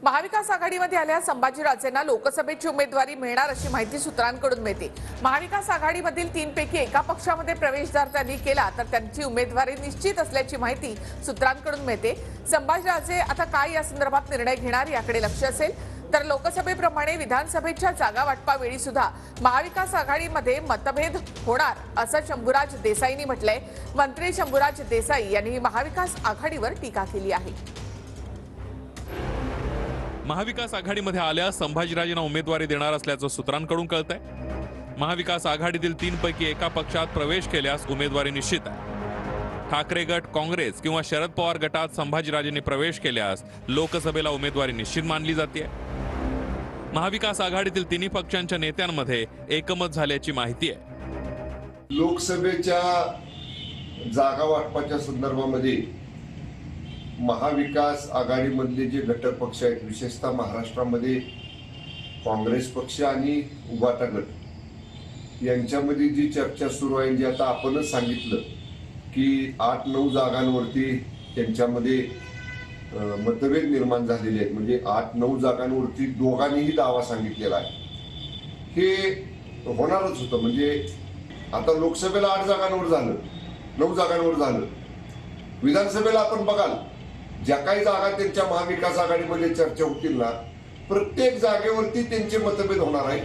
महाविकास आघाडीमध्ये आल्या संभाजीराजेंना लोकसभेची उमेदवारी मिळणार अशी माहिती सूत्रांकडून मिळते। महाविकास आघाडीमधील 3 पैकी एका पक्षामध्ये प्रवेश जर त्यांनी केला तर त्यांची उमेदवारी निश्चित असल्याची माहिती सूत्रांकडून मिळते। संभाजीराजे आता काय या संदर्भात निर्णय घेणार याकडे लक्ष असेल, तर लोकसभेप्रमाणे विधानसभेच्या जागा वाटपावेळी सुद्धा महाविकास आघाडीमध्ये मतभेद होणार असं शंभूराज देसाईंनी म्हटलंय। मंत्री शंभूराज देसाई यांनी महाविकास आघाडीवर टीका केली आहे। महाविकास आघाडीमध्ये आल्या संभाजीराजेंना उमेदवारी देणार असल्याचं सूत्रांकडून कळतंय। महाविकास आघाडीतील 3 पैकी एका पक्षात प्रवेश केल्यास उमेदवारी निश्चित आहे। ठाकरे गट, काँग्रेस किंवा शरद पवार गटात संभाजीराजेंनी प्रवेश केल्यास लोकसभेला उमेदवारी निश्चित मानली जाते। महाविकास आघाडीतील 3 पक्षांच्या नेत्यांमध्ये एकमत झाल्याची माहिती आहे। लोकसभेच्या जागा वाटपाच्या संदर्भामध्ये महाविकास आघाडीमधले जे घटक पक्ष आहेत, विशेषतः महाराष्ट्रामध्ये काँग्रेस पक्ष आणि उभाटा गट यांच्यामध्ये जी चर्चा सुरू आहे, जी आता आपणच सांगितलं की 8-9 जागांवरती त्यांच्यामध्ये मतभेद निर्माण झालेले आहेत। म्हणजे 8-9 जागांवरती दोघांनीही दावा सांगितलेला आहे। हे होणारच होतं। म्हणजे आता लोकसभेला 8 जागांवर झालं, 9 जागांवर झालं। विधानसभेला आपण बघाल ज्या काही जागा त्यांच्या महाविकास आघाडीमध्ये चर्चा होतील ना, प्रत्येक जागेवरती त्यांचे मतभेद होणार आहे।